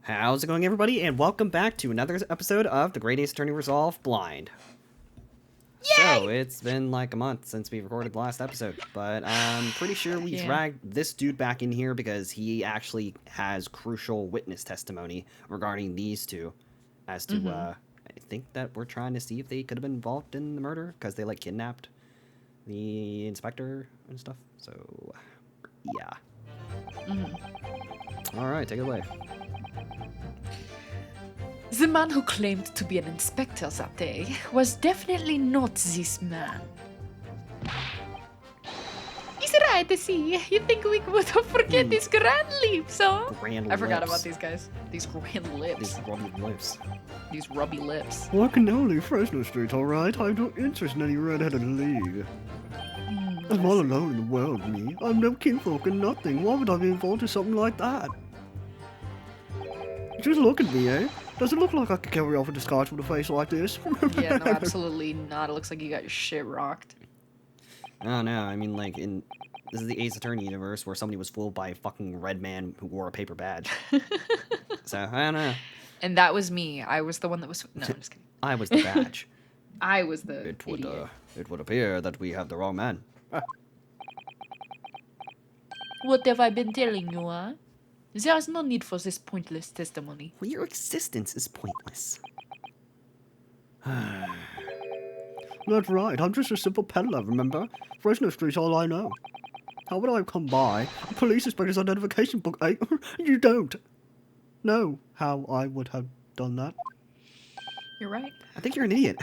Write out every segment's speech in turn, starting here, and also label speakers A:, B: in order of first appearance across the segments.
A: How's it going, everybody? And welcome back to another episode of the Great Ace Attorney Resolve Blind.
B: Yay!
A: So, it's been like a month since we recorded the last episode, but I'm pretty sure we dragged this dude back in here because he actually has crucial witness testimony regarding these two as to, I think that we're trying to see if they could have been involved in the murder because they, like, kidnapped the inspector and stuff. So, yeah. Alright, take it away.
B: The man who claimed to be an inspector that day was definitely not this man. He's right, to see. You think we would forget these grand lips, huh? I forgot about these guys. These grand lips.
A: These rubby lips.
B: These rubby lips.
C: Well, I can now leave Fresno Street, alright? I have no interest in any red-headed league. I'm all alone in the world, me. I'm no kinfolk and nothing. Why would I be involved in something like that? Just look at me, eh? Does it look like I could carry off a disguise with a face like this?
B: Yeah, no, absolutely not. It looks like you got your shit rocked.
A: Oh no, I mean, like, this is the Ace Attorney universe where somebody was fooled by a fucking red man who wore a paper badge. So, I don't know.
B: And that was me. I was the one that was... No, I'm just kidding.
A: I was the badge.
B: I was the
A: It would appear that we have the wrong man.
B: What have I been telling you, huh? There's no need for this pointless testimony.
A: Well, your existence is pointless.
C: That's right, I'm just a simple peddler, remember? Fresno Street's all I know. How would I have come by a police inspector's identification book, eh? You don't know how I would have done that.
B: You're right.
A: I think you're an idiot.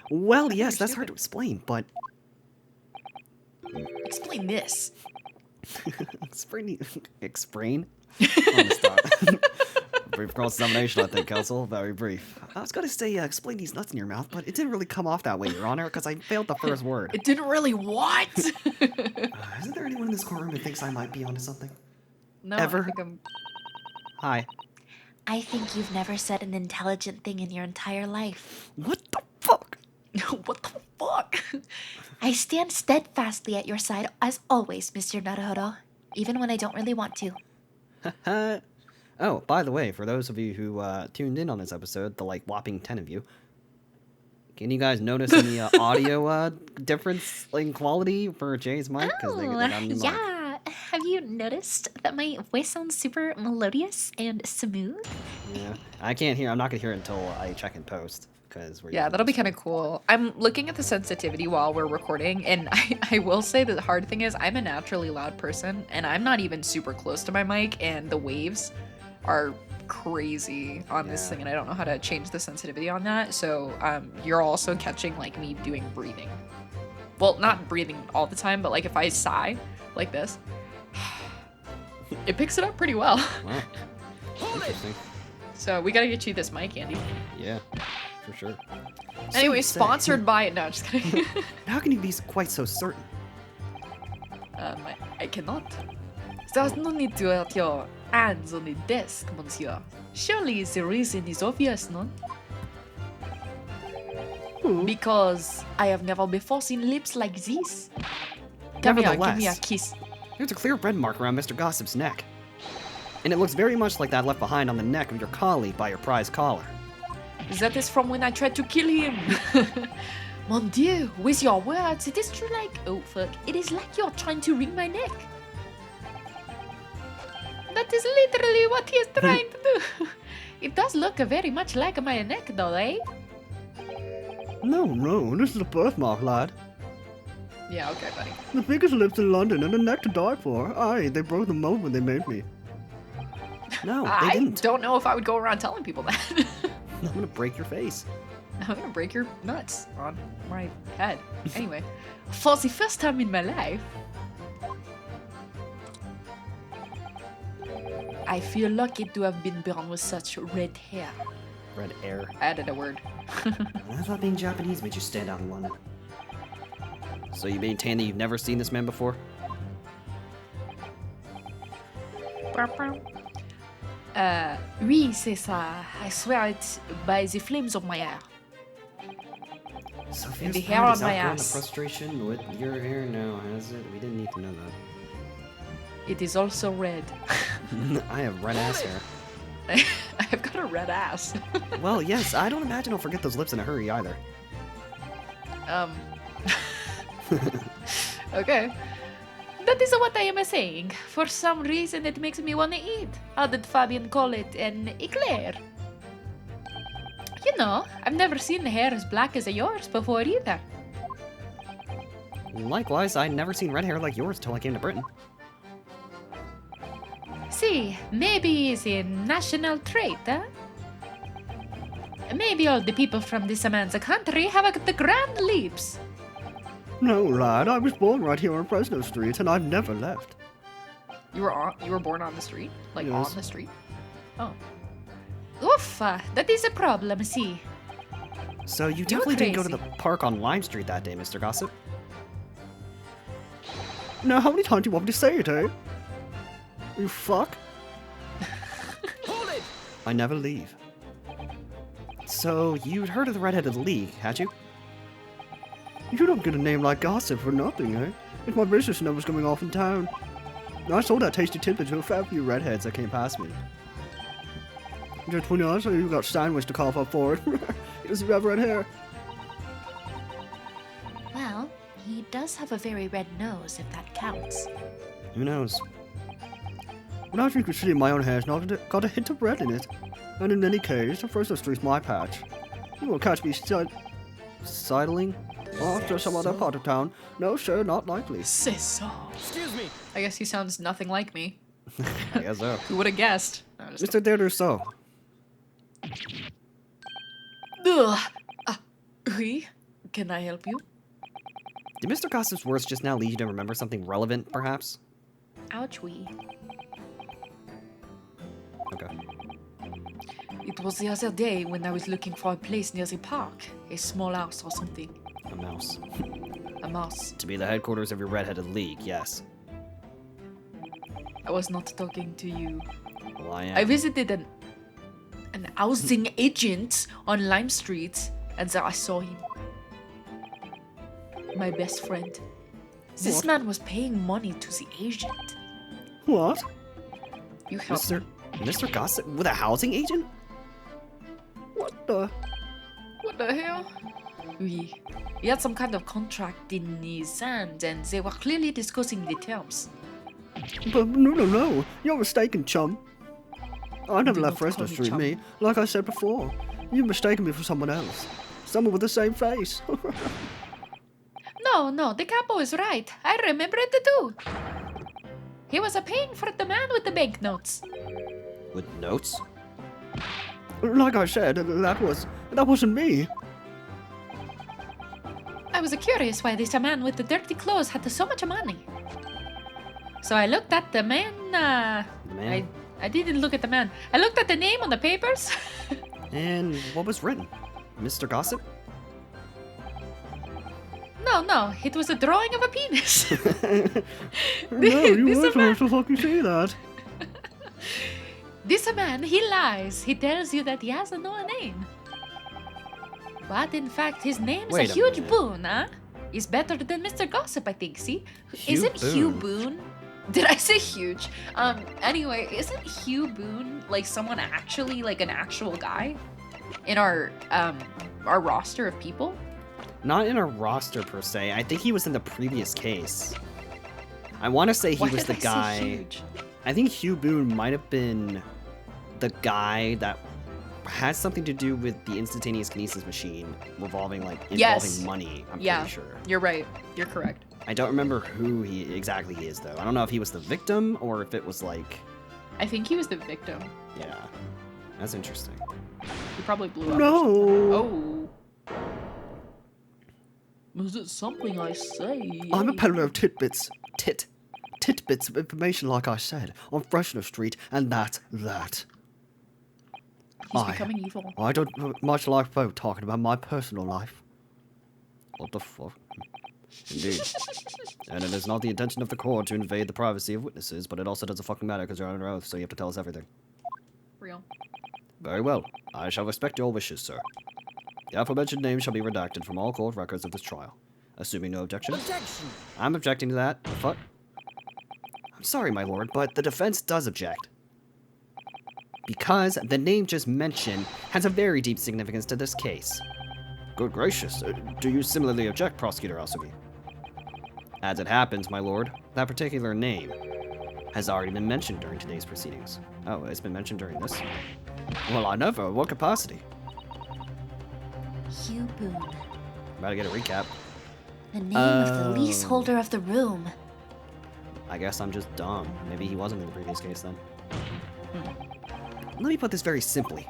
A: Well, yes, that's
B: stupid.
A: hard to explain, but...
B: Explain this.
A: Explain? On the spot. Brief cross-examination, I think, counsel. Very brief. I was going to say, explain these nuts in your mouth, but it didn't really come off that way, Your Honor, because I failed the first word.
B: It didn't really what?
A: Isn't there anyone in this courtroom who thinks I might be onto something?
B: No,
A: Ever?
B: I think I'm...
A: Hi.
D: I think you've never said an intelligent thing in your entire life.
A: What the fuck?
B: What the fuck?
D: I stand steadfastly at your side as always, Mr. Naruhodo, even when I don't really want to.
A: Oh, by the way, for those of you who tuned in on this episode, the like whopping 10 of you, can you guys notice any audio difference in quality for Jay's mic?
D: Yeah. Have you noticed that my voice sounds super melodious and smooth?
A: Yeah, I can't hear. I'm not gonna hear it until I check in post.
B: Yeah, that'll be kind of cool. I'm looking at the sensitivity while we're recording, and I will say that the hard thing is I'm a naturally loud person, and I'm not even super close to my mic, and the waves are crazy on this thing, and I don't know how to change the sensitivity on that, so you're also catching, like, me doing breathing. Well, not breathing all the time, but, like, if I sigh like this, it picks it up pretty well.
A: Wow. Interesting.
B: So we gotta get you this mic, Andy.
A: Yeah. For sure.
B: Anyway, sponsored by... No, just kidding.
A: How can you be quite so certain?
B: I cannot. There's no need to have your hands on the desk, monsieur. Surely the reason is obvious, no? Because I have never before seen lips like this. Come here, give me a kiss.
A: There's a clear red mark around Mr. Gossip's neck. And it looks very much like that left behind on the neck of your colleague by your prize collar.
B: That is from when I tried to kill him. Mon Dieu, with your words, it is true like... Oh, fuck. It is like you're trying to wring my neck. That is literally what he is trying to do. It does look very much like my neck, though, eh?
C: No, this is a birthmark, lad.
B: Yeah, okay, buddy.
C: The biggest lips in London and a neck to die for. Aye, they broke the mold when they made me.
A: No, they
B: I
A: didn't.
B: don't know if I would go around telling people that.
A: I'm gonna break your face.
B: I'm gonna break your nuts on my head. Anyway, for the first time in my life, I feel lucky to have been born with such red hair.
A: Red air.
B: Added a word.
A: I thought being Japanese made you stand out in London. So you maintain that you've never seen this man before?
B: Oui, c'est ça. I swear it by the flames of my hair.
A: Sophia's
B: the hair
A: pride
B: on
A: is
B: my
A: outgrown
B: ass.
A: The frustration with your hair now, has it? We didn't need to know that.
B: It is also red.
A: I have red ass hair.
B: I've got a red ass.
A: Well, yes, I don't imagine I'll forget those lips in a hurry either.
B: Okay.
D: That is what I am saying. For some reason, it makes me want to eat. How did Fabian call it? An eclair. You know, I've never seen hair as black as yours before either.
A: Likewise, I'd never seen red hair like yours till I came to Britain.
D: See, maybe it's a national trait, huh? Maybe all the people from this man's country have the grand leaps.
C: No, lad, I was born right here on Fresno Street, and I've never left.
B: You were born on the street? Like
C: Yes.
B: on the street?
D: Oh. Oof, that is a problem, see.
A: So you definitely didn't go to the
D: crazy.
A: park on Lime Street that day, Mr. Gossip.
C: Now, how many times do you want me to say it, eh? You fuck?
A: I never leave. So you'd heard of the Redheaded League, had you?
C: You don't get a name like Gossip for nothing, eh? It's my business and I was going off in town. I sold that tasty tidbit to a fair few redheads that came past me. Just between us, you got Steinwich to cough up for it. Because you have red hair.
D: Well, he does have a very red nose, if that counts.
A: Who knows?
C: But as you can see, my own hair's got a hint of red in it. And in any case, Fresno Street's my patch. You won't catch me
A: Sidling?
C: off to some other part of town. No, sir, not likely.
B: Say so. Excuse me. I guess he sounds nothing like me.
A: I guess so.
B: Who would have guessed? No, just-
A: Mr. Deruso,
B: Ugh. Oui? Can I help you?
A: did Mr. Gossip's words just now lead you to remember something relevant, perhaps?
D: Ouch, wee.
A: Okay.
B: It was the other day when I was looking for a place near the park. A small house or something.
A: A mouse.
B: A mouse.
A: To be the headquarters of your Redheaded League, yes.
B: I was not talking to you.
A: Well, I
B: I
A: am.
B: visited an housing agent on Lime Street, and there I saw him. My best friend. This
C: What?
B: man was paying money to the agent.
C: What?
B: You helped
A: Mr.
B: me.
A: Mr. Gossip with a housing agent?
C: What the?
B: What the hell? Oui. He had some kind of contract in his hand, and they were clearly discussing the terms.
C: But no. You're mistaken, chum. I never
B: Do
C: left
B: not
C: Fresno
B: call me
C: Street,
B: chum.
C: me. Like I said before. You've mistaken me for someone else. Someone with the same face.
D: No, the capo is right. I remember it too. He was paying for the man with the banknotes.
A: With notes?
C: Like I said, that wasn't me.
D: I was curious why this man with the dirty clothes had so much money. So I looked at the man.
A: The man?
D: I didn't look at the man. I looked at the name on the papers.
A: And what was written? Mr. Gossip?
D: No, it was a drawing of a penis.
C: No, you
D: This
C: weren't
D: man-
C: supposed to fucking say that.
D: This man, he lies. He tells you that he has no name. But in fact, his name's
A: Wait
D: a
A: a
D: huge
A: minute.
D: boon, huh? He's better than Mr. Gossip, I think, see?
A: Hugh
D: Isn't Hugh
A: Boone.
D: Boone? Did I say huge? Anyway, isn't Hugh Boone like someone actually, like an actual guy? In our roster of people?
A: Not in a roster per se. I think he was in the previous case. I want to say he
D: Why
A: was
D: did
A: the
D: I say
A: guy.
D: huge?
A: I think Hugh Boone might have been the guy that has something to do with the instantaneous kinesis machine involving
B: Yes.
A: money. I'm
B: Yeah.
A: pretty sure.
B: You're right. You're correct.
A: I don't remember who he exactly is though. I don't know if he was the victim or if it was like,
B: I think he was the victim.
A: yeah. That's interesting.
B: He probably blew up.
C: No.
B: Oh. Was it something I say?
C: I'm a peddler of tidbits. Tidbits of information, like I said, on Fresno Street, and that's that.
B: He's
C: I-
B: becoming evil.
C: I don't much like folk talking about my personal life.
A: What the fuck? Indeed. And it is not the intention of the court to invade the privacy of witnesses, but it also doesn't fucking matter because you're under oath, so you have to tell us everything.
B: Real.
A: Very well. I shall respect your wishes, sir. The aforementioned name shall be redacted from all court records of this trial. Assuming no objection.
E: Objection!
A: I'm objecting to that. The fuck? I'm sorry, my lord, but the defense does object. because the name just mentioned has a very deep significance to this case.
C: Good gracious, do you similarly object, Prosecutor Alsubi?
A: As it happens, my lord, that particular name has already been mentioned during today's proceedings. Oh, it's been mentioned during this?
C: Well, I never. What capacity?
E: Hugh Boone,
A: About to get a recap.
E: the name of the leaseholder of the room.
A: I guess I'm just dumb. Maybe he wasn't in the previous case then. Let me put this very simply.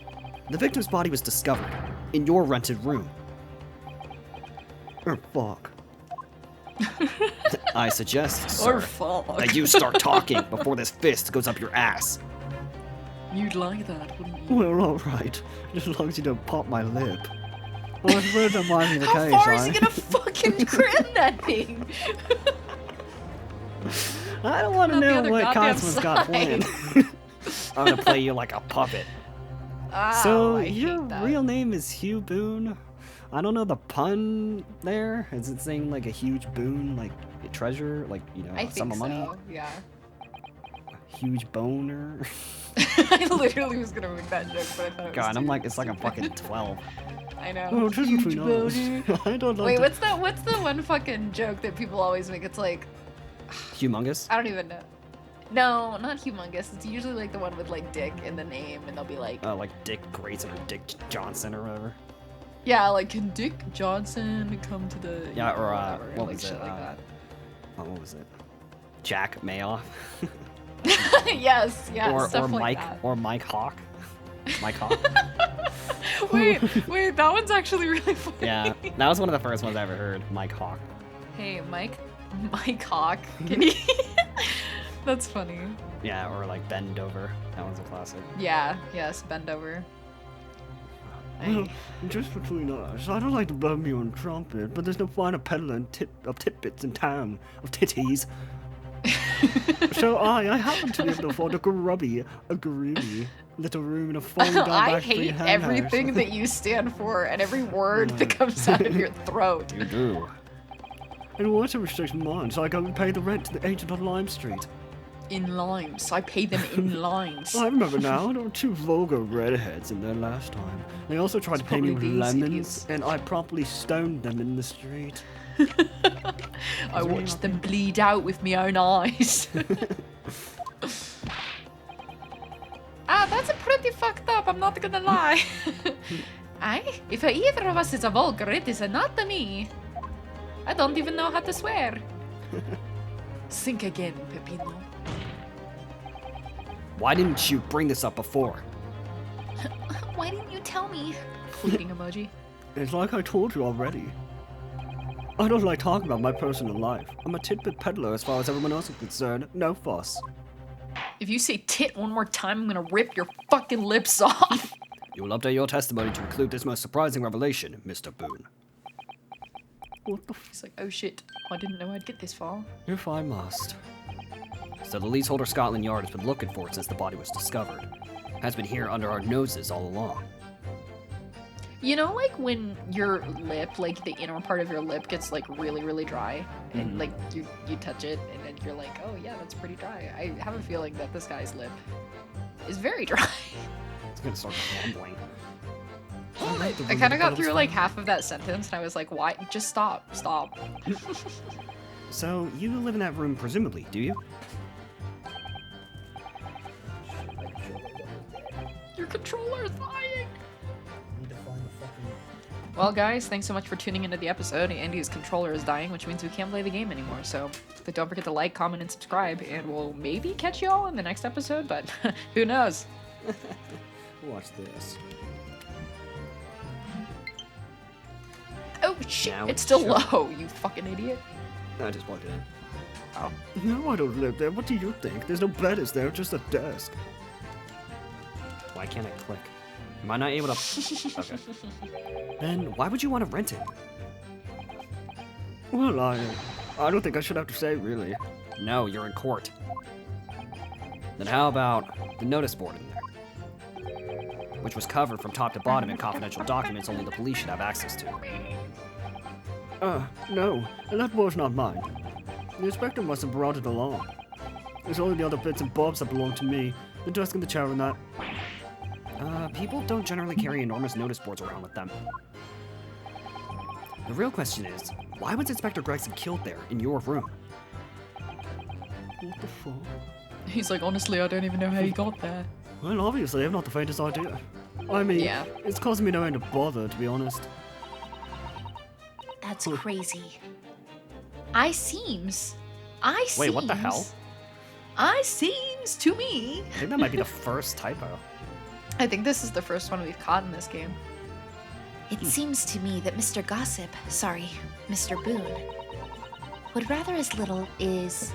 A: The victim's body was discovered in your rented room.
C: Fuck.
A: I suggest,
B: Or
A: sir,
B: fuck.
A: that you start talking before this fist goes up your ass.
B: You'd like that, wouldn't you?
C: Well, alright. Just as long as you don't pop my lip. Well, I suppose that might be the
B: How
C: case,
B: far is he
C: right?
B: gonna fucking cram that thing?
C: I don't want to
B: On the
C: know
B: other
C: what
B: goddamn
C: Cosmo's got
B: side.
C: planned.
A: I'm gonna play you like a puppet.
B: Ow,
A: So,
B: I hate
A: your
B: that.
A: real name is Hugh Boone? I don't know the pun there. Is it saying like a huge boon, like a treasure, like, you know,
B: I
A: a sum
B: think
A: of money?
B: so, yeah.
A: Huge boner?
B: I literally was gonna make that joke, but I thought it was
A: God, I'm
B: too
A: like, it's like I'm
B: stupid.
A: fucking 12.
B: I know.
C: Oh, just
B: Huge
C: between us.
B: boner.
C: I don't like
B: Wait,
C: to...
B: what's the one fucking joke that people always make? It's like,
A: Humongous?
B: I don't even know. No, not humongous. It's usually like the one with like Dick in the name, and they'll be like,
A: Like Dick Grayson or Dick Johnson or whatever.
B: yeah, like, can Dick Johnson come to the
A: Yeah, or,
B: whatever,
A: what
B: like
A: was
B: shit
A: it?
B: like
A: Oh, what was it? Jack Mayoff?
B: that. Yes, yeah,
A: or
B: stuff like
A: Mike
B: that.
A: or Mike Hawk? Mike Hawk?
B: wait, that one's actually really funny.
A: Yeah, that was one of the first ones I ever heard. Mike Hawk.
B: Hey, Mike Hawk, can you? That's funny.
A: Yeah, or like Bend Over. That one's a classic.
B: Yeah, yes, bend over.
C: Well, just between us, I don't like to blow me on trumpet, but there's no finer peddler of tidbits in town, of titties. So I happen to be able to afford a grubby little room in a falling down
B: I
C: back street
B: hate
C: hen
B: everything
C: house.
B: that you stand for and every word that comes out of your throat.
A: You do.
C: And water restriction mine, so I go and pay the rent to the agent on Lime Street.
B: In limes. I pay them in limes.
C: I remember now, there were two vulgar redheads in there last time. They also tried to pay me with
B: probably these
C: lemons,
B: idiots.
C: and I promptly stoned them in the street.
B: I watched them bleed out with my own eyes. That's a pretty fucked up, I'm not gonna lie. Aye, if either of us is a vulgar, it is not me. I don't even know how to swear. Think again, Pepino.
A: Why didn't you bring this up before?
B: Why didn't you tell me? Pleading emoji.
C: It's like I told you already. I don't like talking about my personal life. I'm a tidbit peddler as far as everyone else is concerned. No fuss.
B: If you say tit one more time, I'm gonna rip your fucking lips off.
A: You will update your testimony to include this most surprising revelation, Mr. Boone.
C: What the
B: He's like, oh shit, I didn't know I'd get this far.
C: if I must.
A: So the leaseholder Scotland Yard has been looking for it since the body was discovered. Has been here under our noses all along.
B: You know, like when your lip, like the inner part of your lip gets like really, really dry, and like you touch it, and then you're like, oh yeah, that's pretty dry. I have a feeling that this guy's lip is very dry.
A: It's gonna start crumbling.
B: I kind of got through like half of that sentence, and I was like, why? Just stop.
A: So, you live in that room presumably, do you?
B: Your controller is dying. Well, guys, thanks so much for tuning into the episode. Andy's controller is dying, which means we can't play the game anymore. So don't forget to like, comment, and subscribe, and we'll maybe catch you all in the next episode, but who knows?
A: Watch this.
B: Oh, shit,
A: Now
B: it's still
A: show.
B: low, you fucking idiot.
A: I just plugged it in.
C: Oh. No, I don't live there. What do you think? There's no bed, is there? Just a desk.
A: Why can't I click? Am I not able to... Okay. Then why would you want to rent it?
C: Well, I don't think I should have to say, really.
A: No, you're in court. Then how about the notice board in there? Which was covered from top to bottom in confidential documents only the police should have access to.
C: No, that was not mine. The inspector must have brought it along. There's only the other bits and bobs that belong to me. The desk and the chair and that.
A: people don't generally carry enormous notice boards around with them. The real question is, why was Inspector Gregson killed there, in your room?
C: What the fuck?
B: He's like, honestly, I don't even know how he got there.
C: Well, obviously, I've not the faintest idea. I mean,
B: Yeah.
C: it's causing me no end of bother, to be honest.
E: That's crazy.
A: Wait, what the hell?
B: I seems to me.
A: I think that might be the first typo.
B: I think this is the first one we've caught in this game.
E: It seems to me that Mr. Boone, would rather as little is...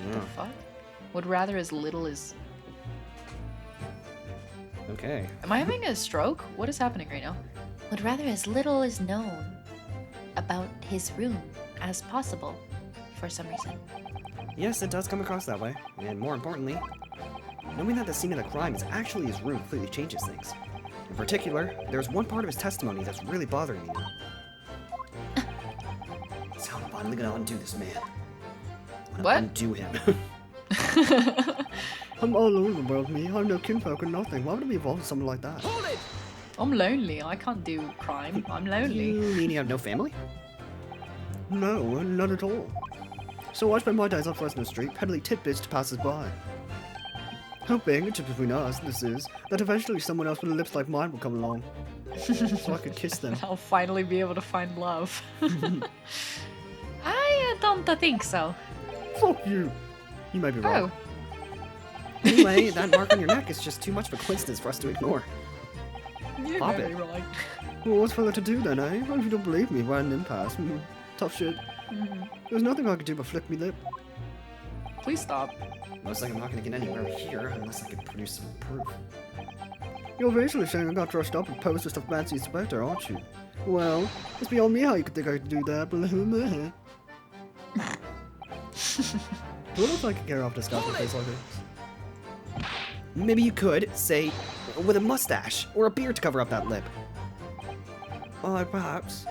A: Yeah.
B: The fuck? Would rather as little as...
A: Okay.
B: Am I having a stroke? What is happening right now?
E: would rather as little is known about his room as possible, for some reason.
A: Yes, it does come across that way. And more importantly, knowing that the scene of the crime is actually his room completely changes things. In particular, there's one part of his testimony that's really bothering me now. So I'm finally gonna undo this man. I'm gonna
B: What?
A: undo him.
C: I'm all over the world, me. I'm no kinfolk or nothing. Why would I be involved in something like that?
B: I'm lonely. I can't do crime. I'm lonely.
A: You mean you have no family?
C: No, not at all. So I spend my days on Fresno Street peddling tidbits to passers-by. Hoping, just between us, this is, that eventually someone else with lips like mine will come along. So I could kiss them.
B: I'll finally be able to find love.
D: I don't think so.
C: Fuck you! You may be
B: Oh,
C: right.
A: Anyway, that mark on your neck is just too much of a coincidence for us to ignore.
B: you're
A: Pop
B: very
A: it.
B: right.
C: Well, what's further to do then, eh? Well, if you don't believe me, we're at an impasse. Tough shit. There's nothing I could do but flick me lip.
B: Please stop.
A: Looks like I'm not gonna get anywhere here unless I can produce some proof.
C: You're basically saying I got dressed up and posed as the fancy inspector, aren't you? Well, it's beyond me how you could think I could do that, but what if I could carry off disguise with a face like this?
A: Maybe you could, say, with a mustache or a beard to cover up that lip.
C: Perhaps.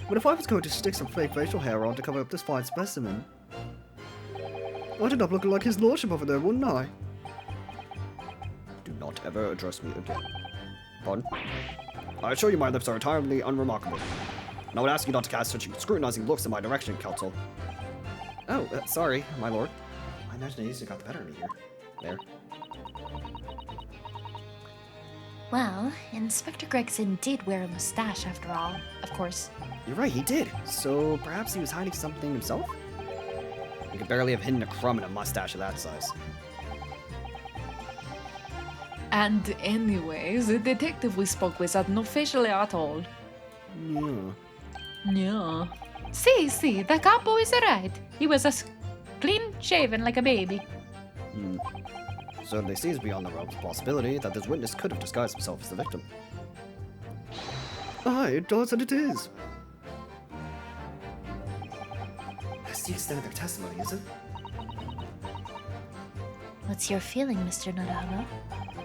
C: But if I was going to stick some fake facial hair on to cover up this fine specimen, I'd end up looking like his lordship over there, wouldn't I?
A: Do not ever address me again. Pardon? I assure you my lips are entirely unremarkable. And I would ask you not to cast such scrutinizing looks in my direction, counsel. Oh, sorry, my lord. My imagination got the better of me here. There.
E: Well, Inspector Gregson did wear a mustache after all, of course.
A: You're right, he did. So perhaps he was hiding something himself? You could barely have hidden a crumb in a mustache of that size.
D: And anyways, the detective we spoke with had no facial hair at all.
C: Yeah.
D: Yeah. See, the capo is right. He was as clean shaven like a baby.
A: Certainly seems beyond the realms of possibility that this witness could have disguised himself as the victim.
C: Aye, it does and it is.
A: That's the extent of their testimony, is it?
E: What's your feeling, Mr. Naruhodo?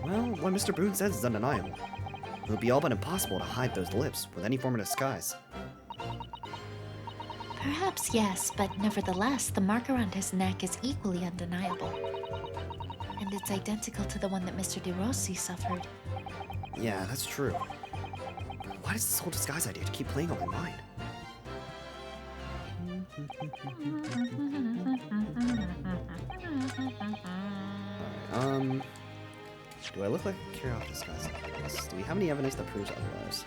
A: Well, what Mr. Boone says is undeniable. It would be all but impossible to hide those lips with any form of disguise.
E: Perhaps yes, but nevertheless, the mark around his neck is equally undeniable. And it's identical to the one that Mr. DeRossi suffered.
A: Yeah, that's true. Why does this whole disguise idea keep playing on my mind? Alright, do I look like a carry off disguise like this? Do we have any evidence that proves otherwise?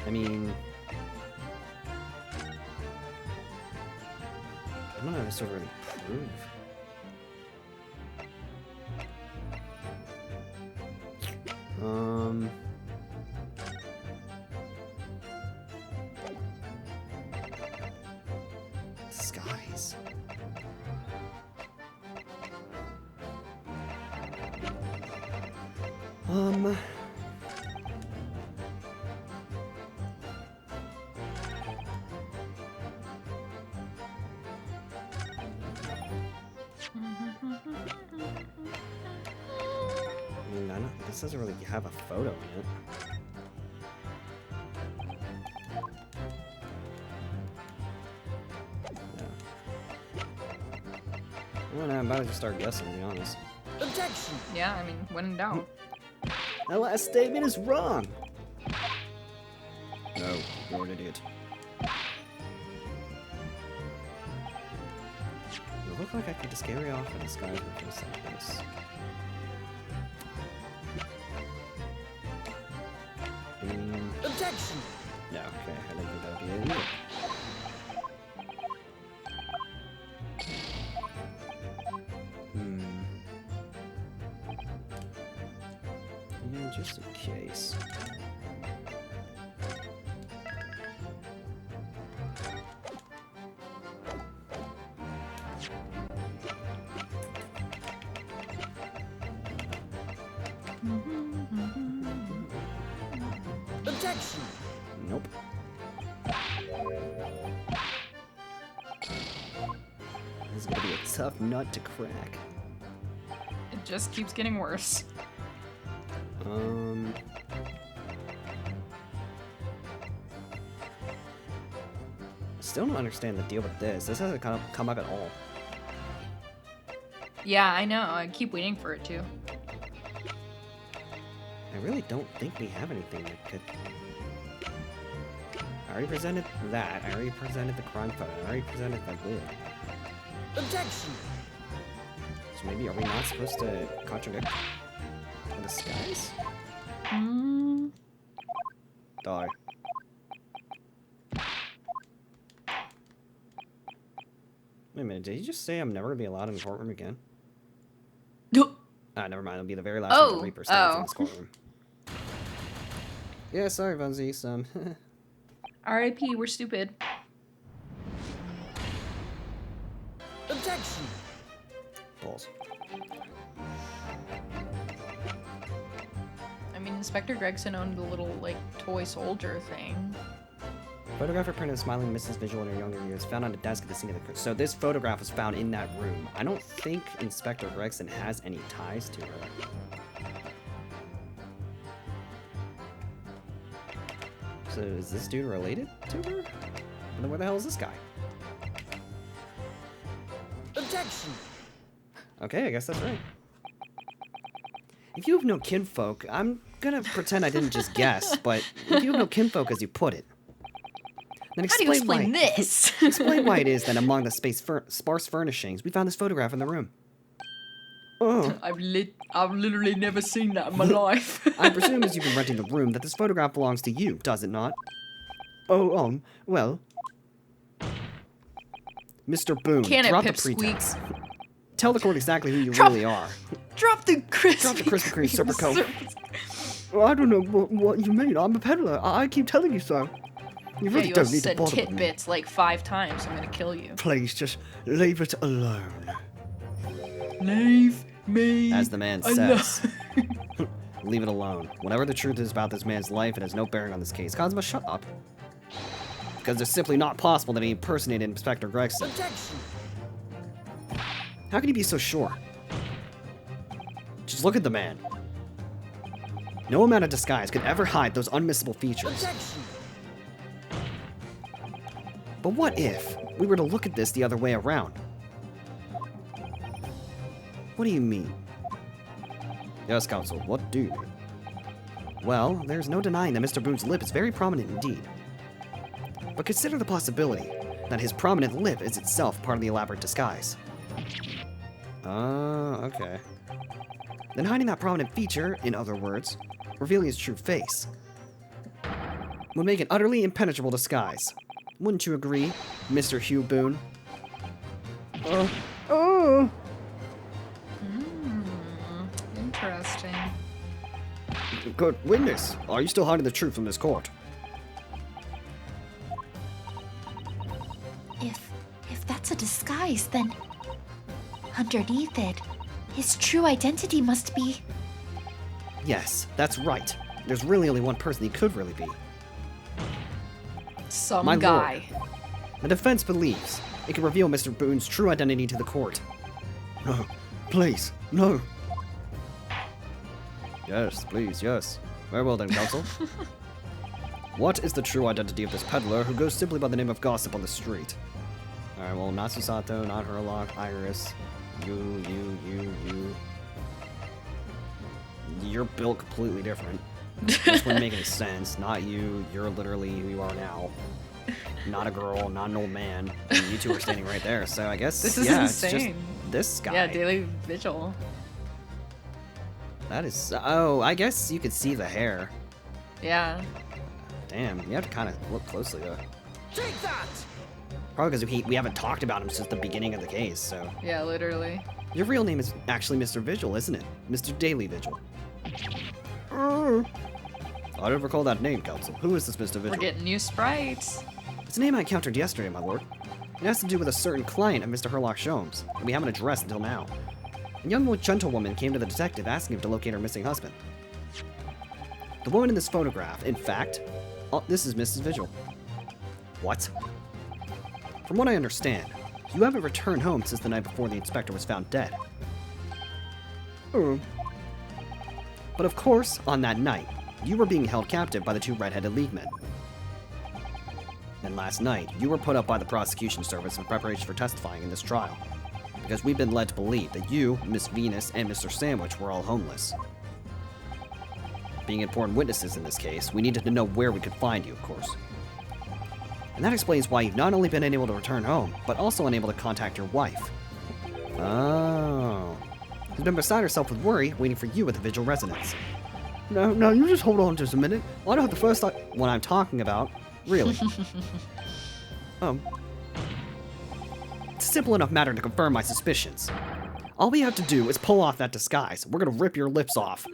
A: I mean, I don't know if this would really prove. Disguise. This doesn't really have a photo in it. Yeah. I don't know, I'm about to just start guessing, to be honest.
F: Objection!
B: Yeah, I mean, when in doubt.
A: That last statement is wrong! No, you're an idiot. It looked like I could just carry off in disguise with just like this.
F: Objection!
A: No, okay, I don't think that would be it either. Yeah, just in case.
F: Objection!
A: Nope. This is gonna be a tough nut to crack.
B: It just keeps getting worse.
A: Still don't understand the deal with this. This hasn't come up at all.
B: Yeah, I know. I keep waiting for it to.
A: I really don't think we have anything that could... I already presented that. I already presented the crime photo. I already presented the lid.
F: Objection!
A: So maybe are we not supposed to contradict the disguise? Die. Wait a minute, did he just say I'm never gonna be allowed in the courtroom again? Never mind, it'll be the very last time the Reaper stands in this courtroom. Yeah, sorry, Vunzy, some.
B: R.I.P. We're stupid.
F: Objection!
A: Balls.
B: I mean, Inspector Gregson owned the little, like, toy soldier thing.
A: Photographer printed a smiling Mrs. Visual in her younger years, found on a desk at the scene of the crime. So this photograph was found in that room. I don't think Inspector Gregson has any ties to her. So is this dude related to her? And then where the hell is this guy?
F: Objection!
A: Okay, I guess that's right. If you have no kinfolk, I'm gonna pretend I didn't just guess, but if you have no kinfolk as you put it, then
B: How do you
A: explain
B: explain this?
A: explain why it is that among the sparse furnishings, we found this photograph in the room. Oh,
B: I've literally never seen that in my life.
A: I presume as you've been renting the room that this photograph belongs to you, does it not? Oh, well. Mr. Boone,
B: Can it,
A: drop the
B: Pipsqueak?
A: pretense. Tell the court exactly who you really are.
B: Drop the Krispy
A: Drop the Krispy Kreme Super Coat.
C: Well, I don't know what you mean. I'm a peddler. I keep telling you so. You really
B: you
C: don't need to
B: said
C: bother with me.
B: tidbits like 5 times. I'm gonna kill you.
C: Please, just leave it alone.
B: Leave me.
A: As the man says. Leave it alone. Whatever the truth is about this man's life, it has no bearing on this case. Cosmo, shut up. Because it's simply not possible that he impersonated Inspector Gregson.
F: Objection!
A: How can you be so sure? Just look at the man. No amount of disguise could ever hide those unmissable features.
F: Objection!
A: But what if we were to look at this the other way around? What do you mean? Yes, counsel, what do you mean? Well, there's no denying that Mr. Boone's lip is very prominent indeed. But consider the possibility that his prominent lip is itself part of the elaborate disguise. Okay. Then hiding that prominent feature, in other words, revealing his true face, would make an utterly impenetrable disguise. Wouldn't you agree, Mr. Hugh Boone?
B: Interesting.
A: Good witness. Are you still hiding the truth from this court?
E: If that's a disguise, then underneath it, his true identity must be.
A: Yes, that's right. There's really only one person he could really be.
B: Some
A: My
B: guy.
A: lord. The defense believes it can reveal Mr. Boone's true identity to the court.
C: No, please, no.
A: Yes, please, yes. Very well then, counsel. What is the true identity of this peddler who goes simply by the name of Gossip on the street? Alright, well, not Susato, not Herlock, Iris. You. You're built completely different. This wouldn't make any sense. Not you. You're literally who you are now. Not a girl, not an old man. And you two are standing right there. So I guess
B: This is
A: yeah,
B: insane.
A: it's just this guy.
B: Yeah, daily vigil.
A: That is. Oh, I guess you could see the hair.
B: Yeah.
A: Damn, you have to kind of look closely though.
F: Take that!
A: Probably because we haven't talked about him since the beginning of the case. So
B: Yeah, literally.
A: your real name is actually Mr. Vigil, isn't it? Mr. Daily Vigil. I don't recall that name, Counsel. Who is this Mr. Vigil?
B: We're getting new sprites.
A: It's a name I encountered yesterday, my lord. It has to do with a certain client of Mr. Herlock Sholmes, and we haven't addressed until now. A young gentlewoman came to the detective asking him to locate her missing husband. The woman in this photograph, in fact, this is Mrs. Vigil. What? From what I understand, you haven't returned home since the night before the inspector was found dead. But of course, on that night, you were being held captive by the two red-headed League men. And last night, you were put up by the prosecution service in preparation for testifying in this trial, because we've been led to believe that you, Miss Venus, and Mr. Sandwich were all homeless. Being important witnesses in this case, we needed to know where we could find you, of course. And that explains why you've not only been unable to return home, but also unable to contact your wife. Oh. She's been beside herself with worry, waiting for you at the Vigil residence.
C: Now, you just hold on just a minute.
A: I don't have the first thought what I'm talking about. Really. It's a simple enough matter to confirm my suspicions. All we have to do is pull off that disguise. We're gonna rip your lips off.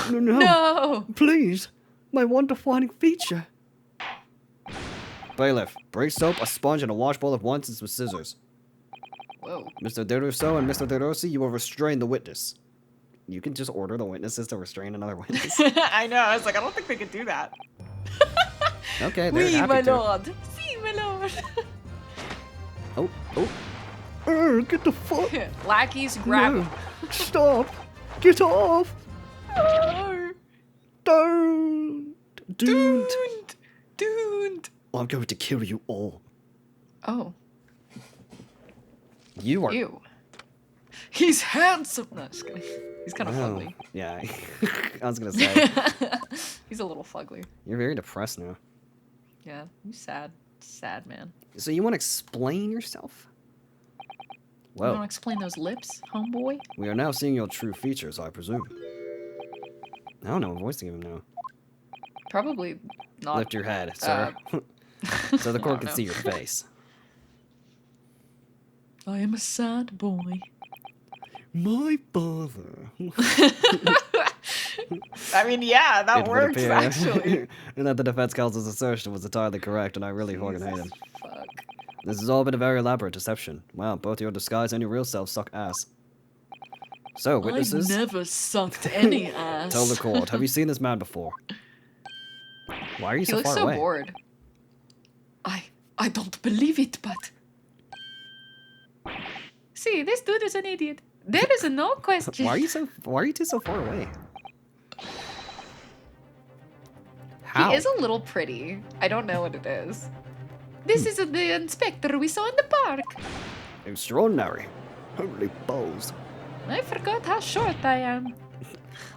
C: No.
B: No!
C: Please. My one defining feature.
A: Bailiff, bring soap, a sponge, and a washbowl at once and some scissors.
B: Whoa.
A: Mr. DeRusso and Mr. DeRossi, you will restrain the witness. You can just order the witnesses to restrain another witness.
B: I know, I was like, I don't think they could do that.
A: Okay, they're
B: Oui,
A: happy
B: my
A: to.
B: lord. Si, my lord.
A: Oh.
C: Get the fuck.
B: Lackeys, grab
C: No.
B: him.
C: Stop. Get off.
B: Oh,
C: Don't. Dude.
B: Dude.
A: I'm going to kill you all.
B: Oh,
A: You are.
B: ew. He's handsome. No, just kidding. He's kind of
A: Oh,
B: fugly.
A: yeah. I was gonna say.
B: He's a little fugly.
A: You're very depressed now.
B: Yeah, he's sad. Sad man.
A: So you want to explain yourself?
B: You want to
A: Well,
B: explain those lips, homeboy?
A: we are now seeing your true features, I presume. I don't know, I'm voicing him now.
B: Probably not.
A: Lift your head, sir. So the
B: I
A: court
B: don't
A: can
B: know.
A: see your face.
B: I am a sad boy.
C: My father.
B: I mean, yeah, that
A: It would
B: works,
A: appear
B: actually.
A: and that the defense counsel's assertion was entirely correct, and I really fucking hate him.
B: Fuck.
A: This has all been a very elaborate deception. Wow, both your disguise and your real self suck ass. So, witnesses,
B: I've never sucked any ass.
A: tell the court, have you seen this man before? Why are you
B: He
A: so
B: looks
A: far
B: so
A: away?
B: bored. I don't believe it, but...
D: See, this dude is an idiot. There is no question.
A: Why are you two so far away? How?
B: He is a little pretty. I don't know what it is.
D: This is the inspector we saw in the park.
A: Extraordinary.
C: Holy balls.
D: I forgot how short I am.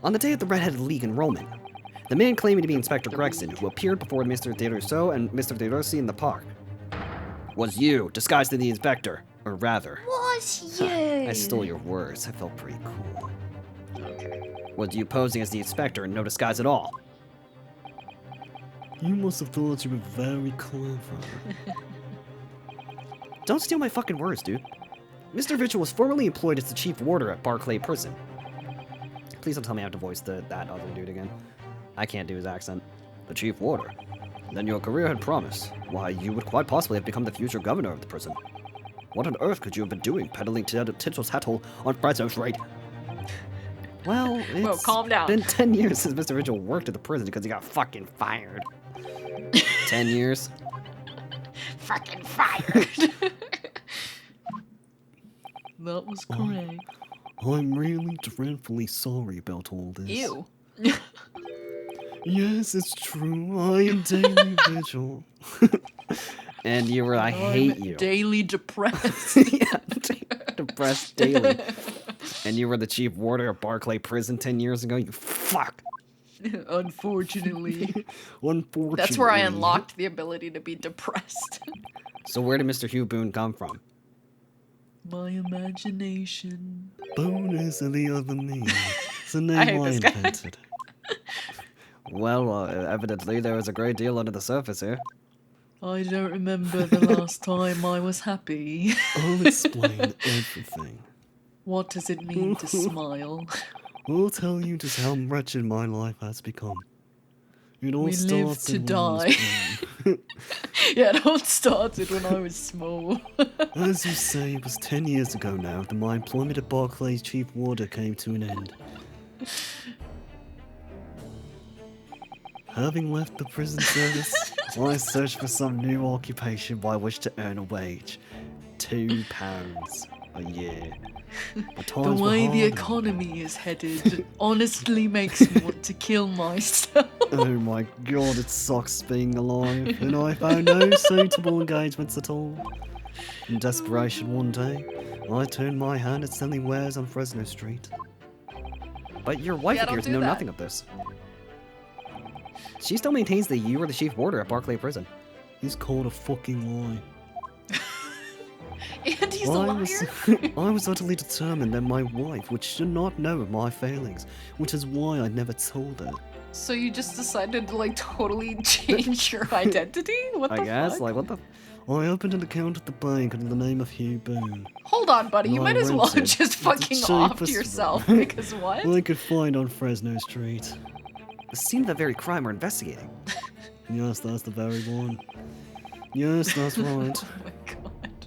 A: On the day of the Red-Headed League enrollment, the man claiming to be Inspector Gregson, who appeared before Mr. DeRousseau and Mr. DeRossi in the park, was you, disguised as the inspector. Or rather,
E: Was you?
A: I stole your words. I felt pretty cool. Was you posing as the inspector and no disguise at all?
C: You must have thought you were very clever.
A: Don't steal my fucking words, dude. Mr. Vigil was formerly employed as the chief warder at Barclay Prison. Please don't tell me I have to voice that other dude again. I can't do his accent. The chief warder? Then your career had promise. Why, you would quite possibly have become the future governor of the prison. What on earth could you have been doing, peddling tittle-tattle on Fredzo's right? Well, it's
B: calm down.
A: been 10 years since Mr. Vigil worked at the prison because he got fucking fired. 10 years?
B: Fucking fired. That was correct.
C: I'm really dreadfully sorry about all this.
B: Ew.
C: Yes, it's true. I am Daily Vigil.
A: And you were, I hate you.
B: Daily depressed.
A: Yeah, depressed daily. And you were the chief warder of Barclay Prison 10 years ago? You fuck!
B: Unfortunately.
C: Unfortunately.
B: That's where I unlocked the ability to be depressed.
A: So where did Mr. Hugh Boone come from?
B: My imagination.
C: Boone is the other me. It's a
B: I
C: name
B: hate
C: I
B: this guy.
C: invented.
A: Well, evidently there was a great deal under the surface here.
B: I don't remember the last time I was happy.
C: I'll explain everything.
B: What does it mean to smile?
C: I'll tell you just how wretched my life has become. It all
B: We live
C: starts
B: to
C: when I was
B: die.
C: born.
B: Yeah, it all started when I was small.
C: As you say, it was 10 years ago now that my employment at Barclay's chief warder came to an end. Having left the prison service, I searched for some new occupation by which to earn a wage. £2 a year. The
B: The
C: times were
B: way the
C: hard.
B: economy is headed honestly makes me want to kill myself.
C: Oh my god, it sucks being alive, and I found no suitable engagements at all. In desperation one day, I turned my hand at selling wares on Fresno Street.
A: But your wife
B: Yeah, don't
A: appears to
B: do
A: know
B: that.
A: nothing of this. She still maintains that you were the chief warder at Barclay Prison.
C: It's called a fucking lie.
B: And he's a
C: I
B: liar?
C: was, I was utterly determined that my wife would should not know of my failings, which is why I never told her.
B: So you just decided to like totally change your identity? What the
A: I guess,
B: fuck?
A: like, what the...
C: I opened an account at the bank under the name of Hugh Boone.
B: Hold on, buddy. You
C: No,
B: might
C: I
B: as well
C: rented.
B: just
C: It's the
B: fucking offed
C: cheapest
B: yourself
C: one.
B: because what?
C: I could find on Fresno Street.
A: The scene of the very crime we're investigating.
C: Yes, that's the very one. Yes, that's right.
B: Oh my god.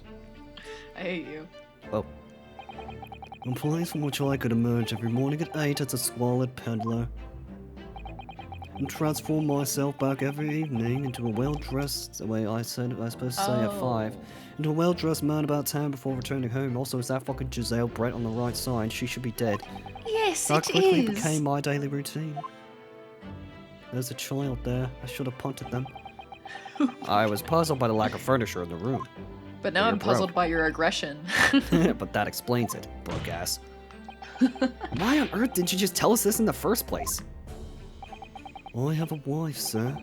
B: I hate you.
A: Well,
C: A place from which I could emerge every morning at 8 as a squalid peddler. And transform myself back every evening into a well-dressed... Wait, I was supposed to say at 5. Into a well-dressed man about town before returning home. Also, is that fucking Giselle Brett on the right side? She should be dead.
E: Yes,
C: That
E: it
C: quickly
E: is.
C: became my daily routine. There's a child there. I should have punted them.
A: I was puzzled by the lack of furniture in the room.
B: But now
A: You're
B: I'm puzzled
A: broke.
B: by your aggression.
A: But that explains it, broke ass. Why on earth didn't you just tell us this in the first place?
C: I have a wife, sir,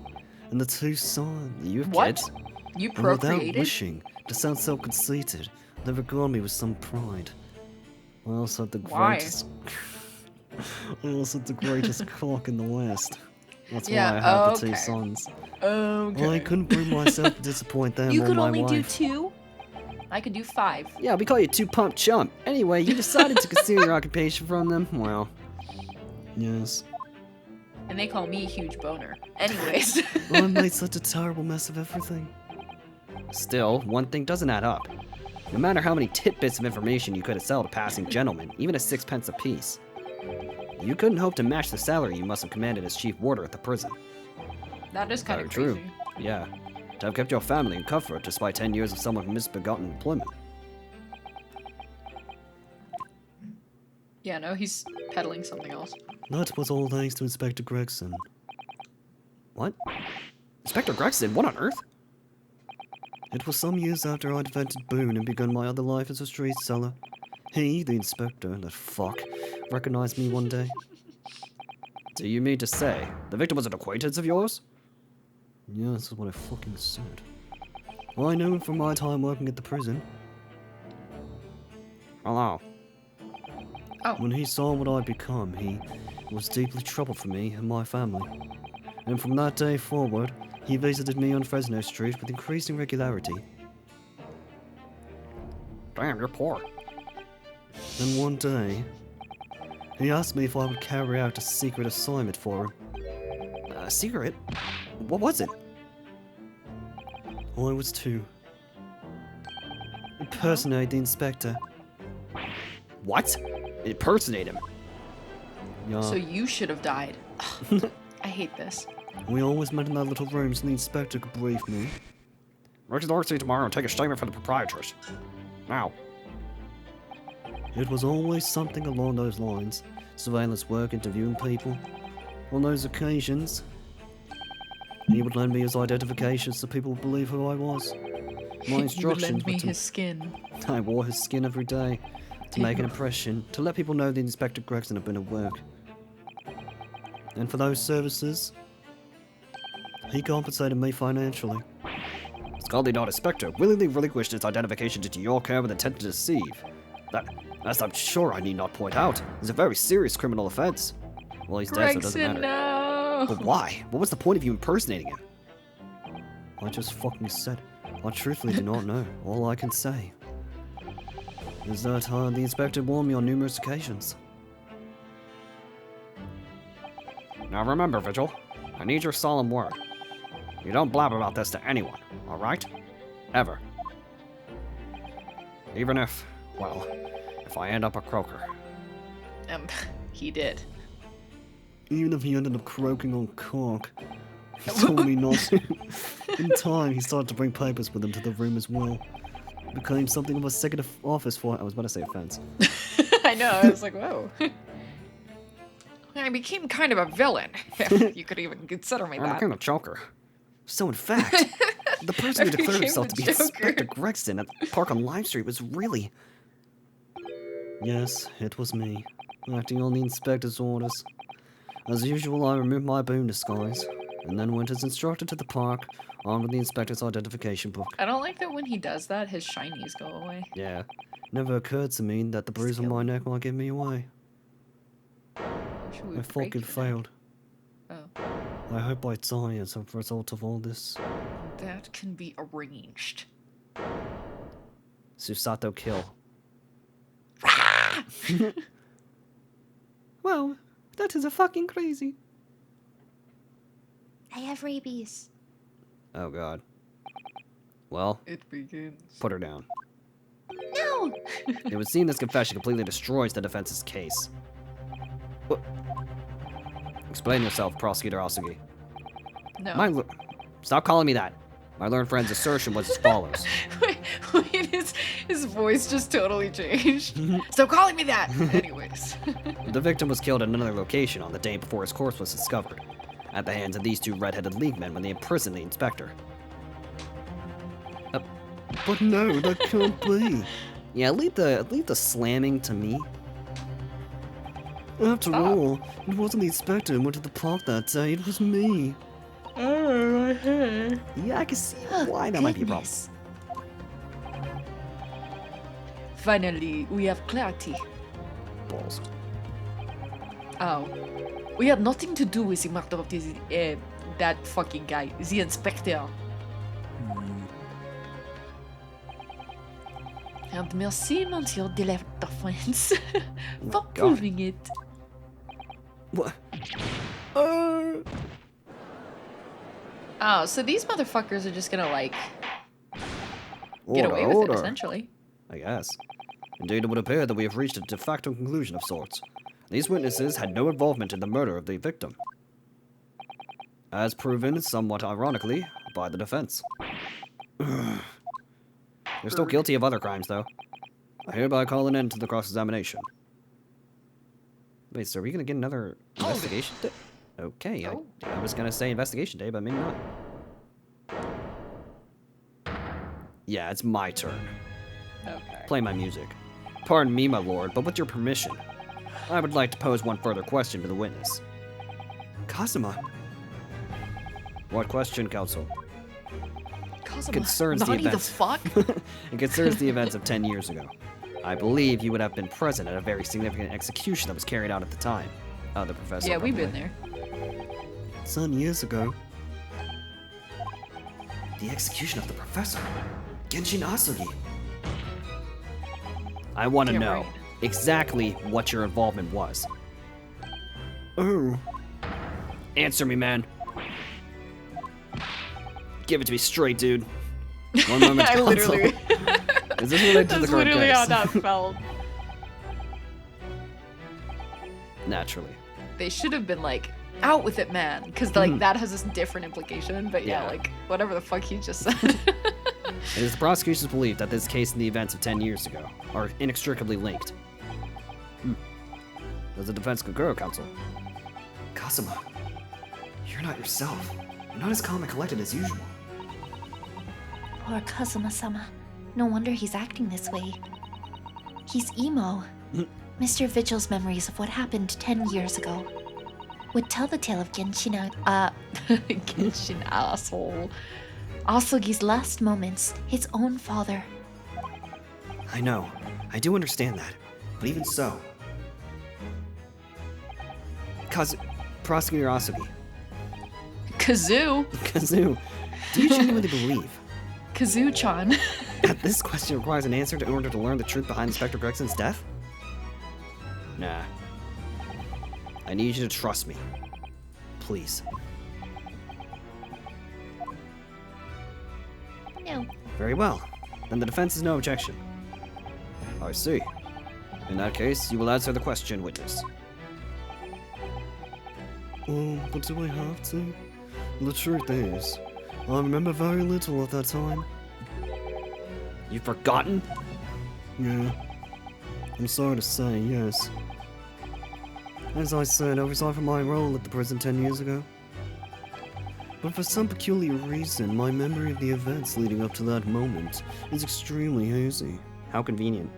C: and the 2 sons.
A: You have
B: What?
A: kids?
B: You
C: And without
B: procreated?
C: wishing to sound self-conceited, they regard me with some pride. I also have the
B: Why?
C: greatest... I also have the greatest cock in the West. That's
B: Yeah,
C: why I have the 2
B: okay.
C: sons.
B: Okay.
C: I couldn't bring myself to disappoint them
E: You
C: or
E: could
C: my
E: only do
C: wife.
E: 2?
B: I could do 5.
A: Yeah, we call you two pump chump. Anyway, you decided to conceal your occupation from them. Well,
C: Yes.
B: And they call me Huge Boner. Anyways.
C: I made such a terrible mess of everything.
A: still, one thing doesn't add up. No matter how many tidbits of information you could have sold to passing gentlemen, even at 6 pence apiece, you couldn't hope to match the salary you must have commanded as chief warder at the prison.
B: That is kind
A: Very
B: of
A: true.
B: crazy.
A: Yeah. To have kept your family in comfort despite 10 years of somewhat misbegotten employment.
B: Yeah, no, he's peddling something else.
C: That was all thanks to Inspector Gregson.
A: What? Inspector Gregson, what on earth?
C: It was some years after I'd invented Boone and begun my other life as a street seller. He, the inspector, that fuck, recognized me one day.
A: Do you mean to say the victim was an acquaintance of yours?
C: Yeah, that's what I fucking said. I knew him from my time working at the prison.
A: Hello.
C: When he saw what I'd become, he was deeply troubled for me and my family. And from that day forward, he visited me on Fresno Street with increasing regularity.
A: Damn, you're poor.
C: Then one day, he asked me if I would carry out a secret assignment for him.
A: A secret? What was it?
C: I was to impersonate the inspector.
A: What? Impersonate him.
C: Yeah,
B: So you should have died. I hate this.
C: we always met in that little room so the inspector could brief me.
A: Reach the Dorsey tomorrow and take a statement from the proprietress. Now.
C: It was always something along those lines. Surveillance work, interviewing people. On those occasions, he would lend me his identification so people would believe who I was. My
B: You would
C: instructions
B: lend
C: were
B: me
C: to...
B: his skin.
C: I wore his skin every day. to make an impression, to let people know the Inspector Gregson had been at work. And for those services, he compensated me financially.
A: Scully Dot Inspector willingly relinquished its identification into your care with intent to deceive. That, as I'm sure I need not point out, is a very serious criminal offense. Well, he's dead, so it doesn't
B: Gregson,
A: matter.
B: no.
A: But why? What was the point of you impersonating him?
C: I just fucking said, I truthfully do not know. All I can say is that the Inspector warned me on numerous occasions.
A: Now remember, Vigil, I need your solemn word. You don't blab about this to anyone, alright? Ever. Even if, well, if I end up a croaker.
B: He did.
C: Even if he ended up croaking on cock, he told me not to. In time, he started to bring papers with him to the room as well. It became something of a second office for, I was about to say offense.
B: I know, I was like, whoa. I became kind of a villain, if you could even consider me
A: I
B: that.
A: became a choker.
C: So in fact, the person who
B: I
C: declared
B: became
C: himself
B: the
C: to be
B: Joker.
C: Inspector Gregson at the park on Lime Street was really... Yes, it was me, acting on the inspector's orders. As usual, I removed my boon disguise, and then went as instructed to the park, armed with the inspector's identification book.
B: I don't like that when he does that, his shinies go away.
A: Yeah.
C: Never occurred to me that the bruise on my neck might give me away.
B: Should we
C: I
B: break
C: fucking
B: your neck?
C: failed.
B: Oh,
C: I hope I die as a result of all this.
B: that can be arranged.
A: Susato kill.
C: Well, that is a fucking crazy.
E: I have rabies.
A: Oh god. Well,
B: It begins.
A: put her down.
E: No!
A: It would seem this confession completely destroys the defense's case. What? Explain yourself, Prosecutor Asugi.
B: No.
A: Stop calling me that. My learned friend's assertion was as follows.
B: wait, his voice just totally changed. Stop calling me that! Anyways.
A: The victim was killed at another location on the day before his corpse was discovered, at the hands of these two red-headed leaguemen when they imprisoned the inspector.
C: But no, that can't be.
A: Yeah, leave the slamming to me.
C: After
B: Stop.
C: all, it wasn't the inspector who went to the park that day, it was me.
B: Oh, my head.
A: Yeah, I can see
E: Oh,
A: why that might be a problem.
E: goodness.
B: Finally, we have clarity.
A: Balls.
B: Oh. We had nothing to do with the murder of this, that fucking guy, the inspector. And merci, Monsieur de la Defense, for
A: God.
B: proving it.
C: What?
B: Oh, so these motherfuckers are just gonna, like, get away with it, essentially.
A: I guess. Indeed, it would appear that we have reached a de facto conclusion of sorts. These witnesses had no involvement in the murder of the victim. As proven, somewhat ironically, by the defense. They're still guilty of other crimes, though. I hereby call an end to the cross-examination. Wait, so are we gonna get another investigation day? Okay,
B: Oh.
A: I was gonna say investigation day, but maybe not. Yeah, it's my turn.
B: Okay.
A: Play my music. Pardon me, my lord, but with your permission, I would like to pose one further question to the witness.
C: Kazuma.
A: What question, counsel?
B: Kazuma,
A: Concerns the
B: naughty the
A: events.
B: fuck?
A: It concerns the events of 10 years ago. I believe you would have been present at a very significant execution that was carried out at the time. The professor.
B: Yeah, we've been
A: probably.
B: there.
C: 10 years ago.
A: The execution of the professor. Genshin Asugi. I want to
B: Yeah,
A: know
B: right.
A: exactly what your involvement was.
C: Oh.
A: Answer me, man. Give it to me straight, dude. One moment,
B: I
A: counsel.
B: literally.
A: Is this related to the
B: That's
A: current
B: literally
A: case?
B: how that felt.
A: Naturally.
B: They should have been like, out with it, man. Because, like, that has this different implication. But yeah,
A: Yeah.
B: like, whatever the fuck he just said.
A: It is the prosecution's belief that this case and the events of 10 years ago are inextricably linked. Does the defense concur, counsel?
C: Kazuma. You're not yourself. You're not as calm and collected as usual.
E: Poor Kazuma-sama. No wonder he's acting this way. He's emo. Mr. Vigil's memories of what happened 10 years ago would tell the tale of Genshin asshole. Asugi's last moments, his own father.
A: I know. I do understand that. But even so... Prosecutor Asugi.
B: Kazoo.
A: Kazoo, do you genuinely believe
B: Kazoo-chan.
A: that this question requires an answer in order to learn the truth behind Inspector Gregson's death? Nah. I need you to trust me. Please.
E: No.
A: Very well. Then the defense has no objection. I see. In that case, you will answer the question, witness.
C: Oh, but do I have to? The truth is, I remember very little at that time.
A: You've forgotten?
C: Yeah. I'm sorry to say, yes. As I said, I resigned from my role at the prison 10 years ago. But for some peculiar reason, my memory of the events leading up to that moment is extremely hazy.
A: How convenient.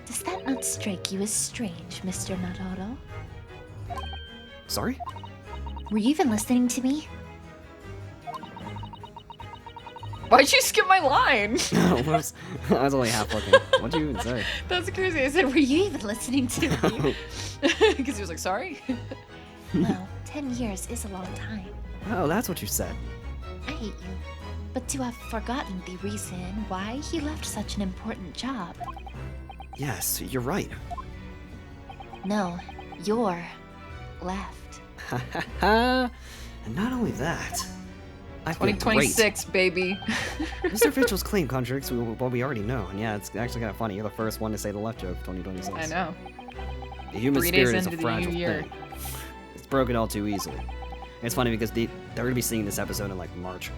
E: Does that not strike you as strange, Mr. Naruhodo?
A: Sorry?
E: Were you even listening to me?
B: Why'd you skip my line?
A: I was only half looking. What'd you even say?
B: That's crazy. I said,
E: Were you even listening to me?
B: because he was like, sorry.
E: Well, 10 years is a long time.
A: Oh, that's what you said.
E: I hate you. But to have forgotten the reason why he left such an important job.
A: Yes, you're right.
E: No, you're left.
A: And not only that, I feel great.
B: 2026, baby.
A: Mr. Vigil's claim contradicts what we already know. And yeah, it's actually kind of funny. You're the first one to say the left joke of 2026.
B: I know.
A: The human
B: 3 days
A: spirit is a
B: into the
A: fragile
B: new year.
A: thing. It's broken all too easily. And it's funny because they're going to be seeing this episode in like March.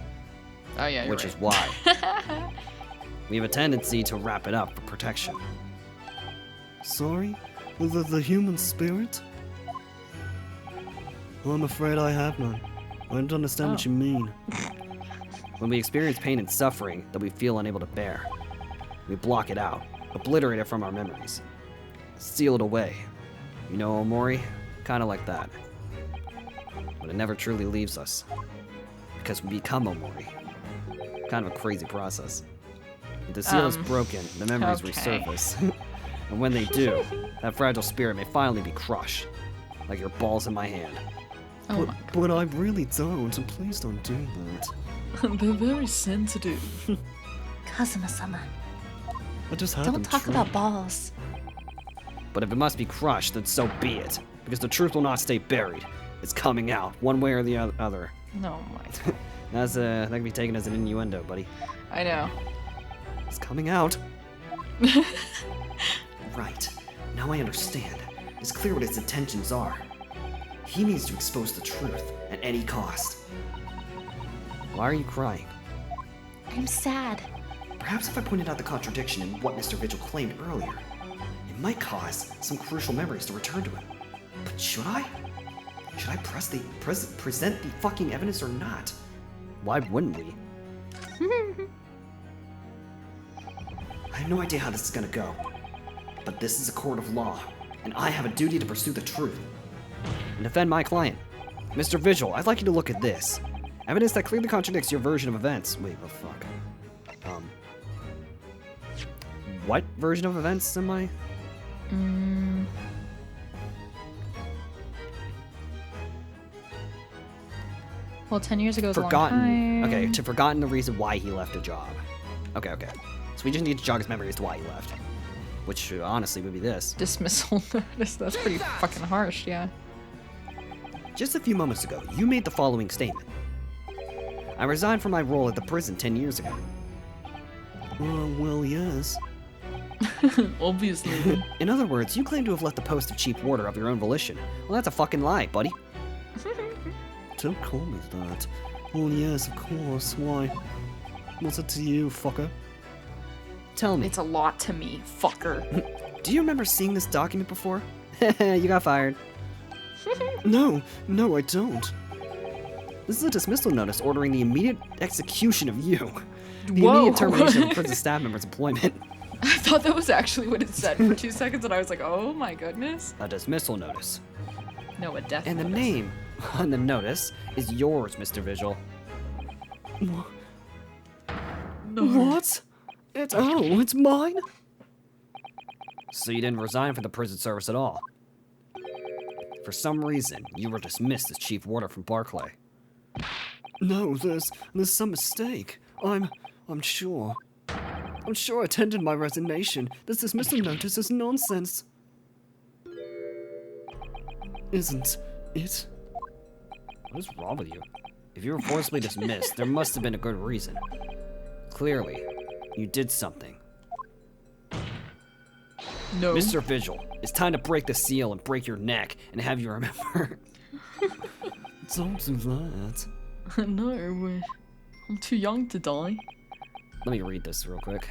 B: Oh yeah, you're
A: Which
B: right.
A: is why we have a tendency to wrap it up for protection.
C: Sorry? The human spirit? Well, I'm afraid I have none. I don't understand what you mean.
A: When we experience pain and suffering that we feel unable to bear, we block it out, obliterate it from our memories, seal it away. You know, Omori? Kind of like that. But it never truly leaves us, because we become Omori. Kind of a crazy process. If the seal is broken, the memories
B: okay.
A: resurface. And when they do, that fragile spirit may finally be crushed, like your balls in my hand.
B: Oh
C: But I really don't, and please don't do that.
B: They're very sensitive.
E: Kazuma-sama,
C: I just had
E: don't
C: them
E: talk
C: trained.
E: about balls.
A: But if it must be crushed, then so be it. Because the truth will not stay buried. It's coming out, one way or the other.
B: No, my.
A: That can be taken as an innuendo, buddy.
B: I know.
A: It's coming out. Right. Now I understand. It's clear what his intentions are. He needs to expose the truth at any cost. Why are you crying?
E: I'm sad.
A: Perhaps if I pointed out the contradiction in what Mr. Vigil claimed earlier, it might cause some crucial memories to return to him. But should I? Should I present the fucking evidence or not? Why wouldn't we? I have no idea how this is gonna go. But this is a court of law, and I have a duty to pursue the truth. And defend my client. Mr. Vigil, I'd like you to look at this. Evidence that clearly contradicts your version of events. Wait, what the fuck? What version of events am I?
B: Well, 10 years ago was a long
A: Forgotten.
B: time.
A: Okay, to forgotten the reason why he left a job. Okay. So we just need to jog his memory as to why he left. Which, honestly, would be this.
B: Dismissal notice. That's pretty fucking harsh, yeah.
A: Just a few moments ago, you made the following statement. I resigned from my role at the prison 10 years ago.
C: Well, yes.
B: Obviously.
A: In other words, you claim to have left the post of chief warder of your own volition. Well, that's a fucking lie, buddy.
C: Don't call me that. Well, yes, of course. Why? What's it to you, fucker?
A: Tell me,
B: It's a lot to me, fucker.
A: do you remember seeing this document before? You got fired.
C: No, I don't.
A: This is a dismissal notice ordering the immediate execution of you. The
B: Whoa.
A: immediate termination of a prison staff member's employment.
B: I thought that was actually what it said for 2 seconds, and I was like, oh my goodness.
A: A dismissal notice.
B: No, a death
A: And the
B: notice.
A: name on the notice is yours, Mr. Vigil.
C: What? It's mine?
A: So you didn't resign from the prison service at all. For some reason, you were dismissed as chief warder from Barclay.
C: No, there's some mistake. I'm sure. I'm sure I tendered my resignation. This dismissal notice is nonsense. Isn't it?
A: What is wrong with you? If you were forcibly dismissed, there must have been a good reason. Clearly, you did something.
B: No.
A: Mr. Vigil, it's time to break the seal and break your neck and have you remember.
C: Don't do that.
B: No, I'm too young to die.
A: Let me read this real quick.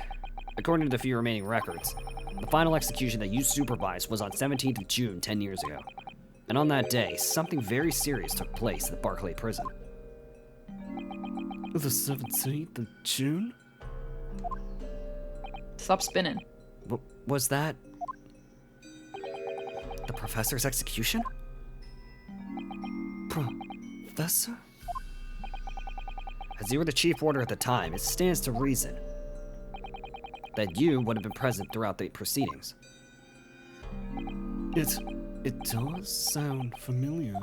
A: According to the few remaining records, the final execution that you supervised was on 17th of June 10 years ago. And on that day, something very serious took place at the Barclay prison.
C: The 17th of June?
B: Stop spinning.
A: Was that the professor's execution?
C: Professor?
A: As you were the chief warder at the time, it stands to reason that you would have been present throughout the proceedings.
C: It does sound familiar.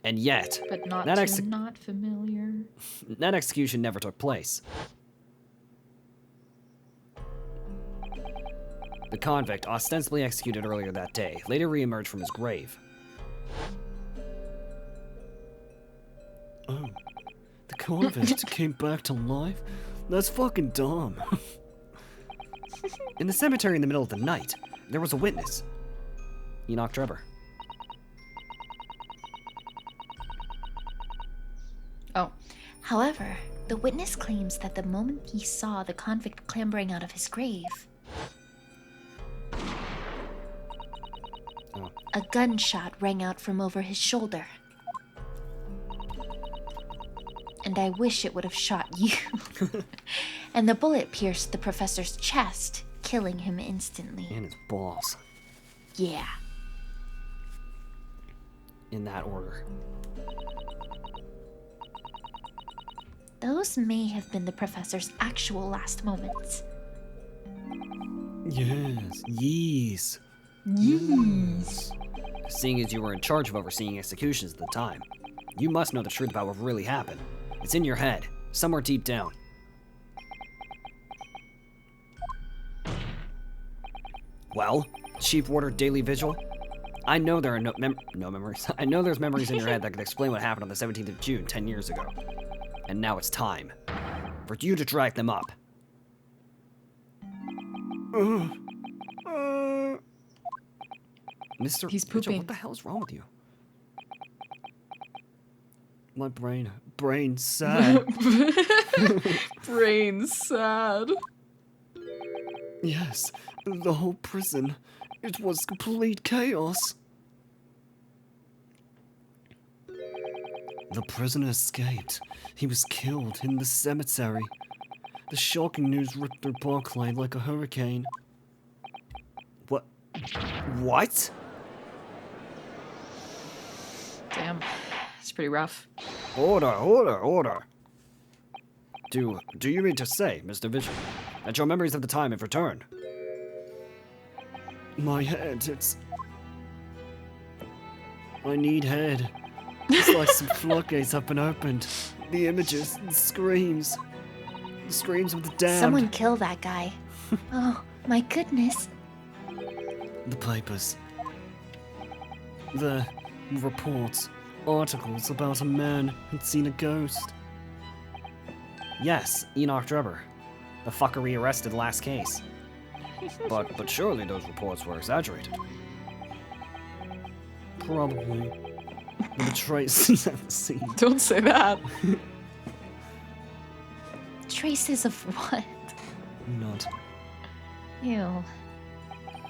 A: And yet,
B: But not
A: that,
B: not familiar.
A: that execution never took place. The convict, ostensibly executed earlier that day, later re-emerged from his grave.
C: Oh, the convict came back to life? That's fucking dumb.
A: In the cemetery in the middle of the night, there was a witness. Enoch Trevor.
B: Oh.
E: However, the witness claims that the moment he saw the convict clambering out of his grave, a gunshot rang out from over his shoulder. And I wish it would have shot you. And the bullet pierced the professor's chest, killing him instantly.
A: And his balls.
E: Yeah.
A: In that order.
E: Those may have been the professor's actual last moments.
C: Yes, yes.
B: Yes.
A: Seeing as you were in charge of overseeing executions at the time, you must know the truth about what really happened. It's in your head, somewhere deep down. Well, Chief Warder Daily Vigil, I know there are no memories. I know there's memories in your head that can explain what happened on the 17th of June 10 years ago. And now it's time for you to drag them up. Mr.
B: He's
A: Vigil,
B: pooping.
A: what the hell is wrong with you?
C: My brain sad.
B: Brain sad.
C: Yes, the whole prison. It was complete chaos. The prisoner escaped. He was killed in the cemetery. The shocking news ripped through Barclay like a hurricane.
A: What?
B: Damn. It's pretty rough.
A: Order. Do you mean to say, Mr. Vigil, that your memories of the time have returned?
C: My head, I need head. It's like some floodgates have been opened. The images, the screams of the damned.
E: Someone kill that guy. Oh, my goodness.
C: The papers. The reports, articles about a man who'd seen a ghost.
A: Yes, Enoch Trevor. The fucker we arrested last case. But surely those reports were exaggerated.
C: Probably. The traces at the scene.
B: Don't say that.
E: Traces of what?
C: Not.
E: Ew.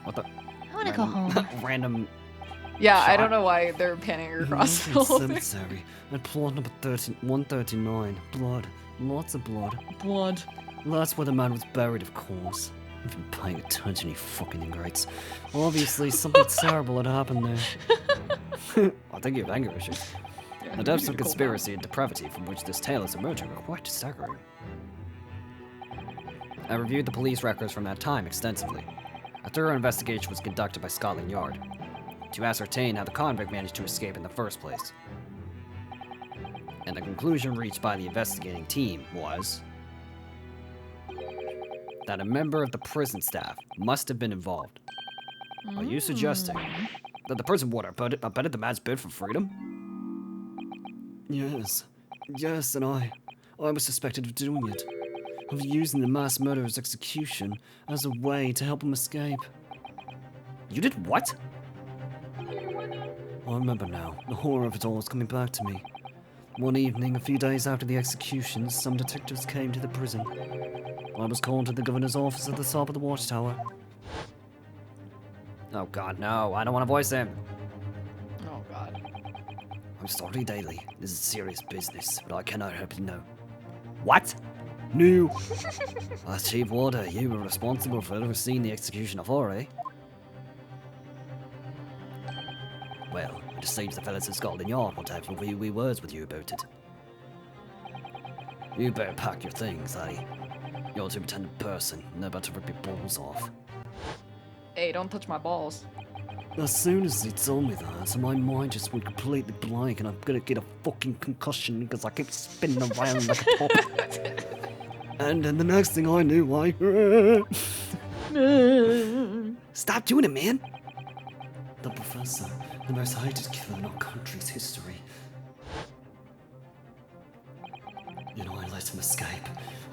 A: What the?
E: I want to go home.
A: Random
B: Yeah, I don't know why they're panning across the whole thing.
C: Cemetery at plot number 139. Blood. Lots of blood.
B: Blood.
C: That's where the man was buried, of course. If you're paying attention, you fucking ingrates. Obviously, something terrible had happened there.
A: I think you have anger issues. The depths of conspiracy and depravity from which this tale is emerging are quite staggering. I reviewed the police records from that time extensively. A thorough investigation was conducted by Scotland Yard to ascertain how the convict managed to escape in the first place. And the conclusion reached by the investigating team was that a member of the prison staff must have been involved. Are you suggesting that the prison warder abetted the man's bid for freedom?
C: Yes. Yes, and I was suspected of doing it. Of using the mass murderer's execution as a way to help him escape.
A: You did what?
C: I remember now. The horror of it all is coming back to me. One evening, a few days after the execution, some detectives came to the prison. I was called to the governor's office at the top of the watchtower.
A: Oh god, no, I don't want to voice him.
B: Oh god.
C: I'm sorry, Daly. This is serious business, but I cannot help you know.
A: What?
C: No. As chief warder, you were responsible for overseeing the execution of Ore. Well, it seems the fellas at Scotland Yard want to have a wee words with you about it. You better pack your things, eh? You're a superintendent person, and they're about to rip your balls off.
B: Hey, don't touch my balls.
C: As soon as he told me that, my mind just went completely blank, and I'm gonna get a fucking concussion because I keep spinning around like a top. And then the next thing I knew,
A: Stop doing it, man!
C: the professor, the most hated killer in our country's history. You know, I let him escape.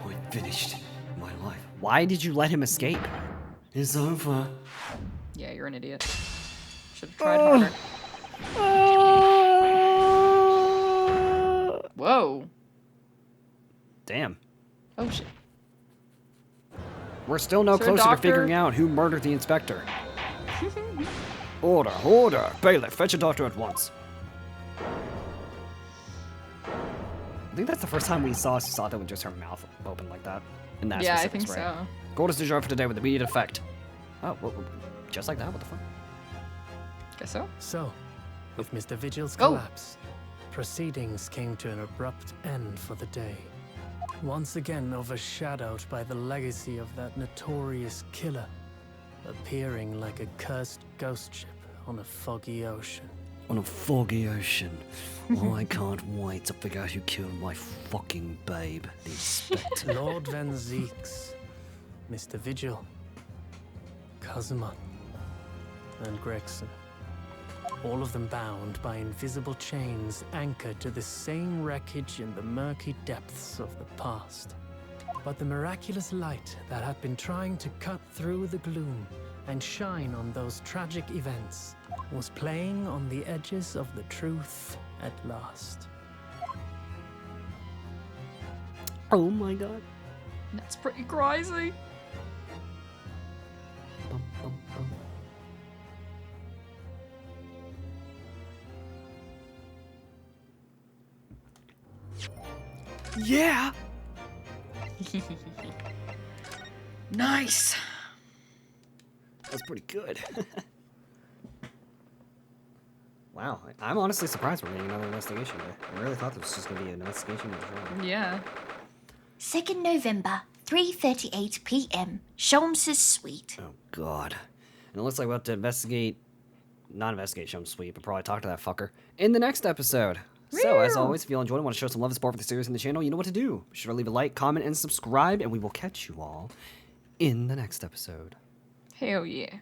C: I finished my life.
A: Why did you let him escape?
C: It's over.
B: Yeah, you're an idiot. Should have tried harder. Whoa.
A: Damn.
B: Oh shit.
A: We're still no
B: Sir,
A: closer to
B: doctor?
A: figuring out who murdered the inspector. Order, order! Bailiff, fetch a doctor at once. I think that's the first time we saw Susato with just her mouth open like that. In that
B: Yeah, I
A: specific
B: think
A: spray.
B: so.
A: Orders du jour for today with immediate effect. Oh, just like that? What the fuck?
B: Guess so.
G: So, with Mr. Vigil's
B: Oh.
G: collapse, proceedings came to an abrupt end for the day. Once again overshadowed by the legacy of that notorious killer, appearing like a cursed ghost ship on a foggy ocean.
C: On a foggy ocean. I can't wait to figure out who killed my fucking babe, the inspector.
G: Lord Van Zeeks, Mr. Vigil, Kazuma, and Gregson. All of them bound by invisible chains anchored to the same wreckage in the murky depths of the past. But the miraculous light that had been trying to cut through the gloom and shine on those tragic events was playing on the edges of the truth at last.
C: Oh my god.
B: That's pretty crazy.
C: Bum, bum, bum.
A: Yeah!
B: Nice.
A: That's pretty good. Wow, I'm honestly surprised we're getting another investigation there. I really thought this was just going to be an investigation of the trial.
B: Yeah.
E: 2nd November, 3:38 p.m. Sholmes's suite.
A: Oh, God. And it looks like we'll have to not investigate Shum Sweet, but probably talk to that fucker in the next episode. So, as always, if you all enjoyed and want to show some love and support for the series and the channel, you know what to do. Be sure to leave a like, comment, and subscribe, and we will catch you all in the next episode.
B: Hell yeah.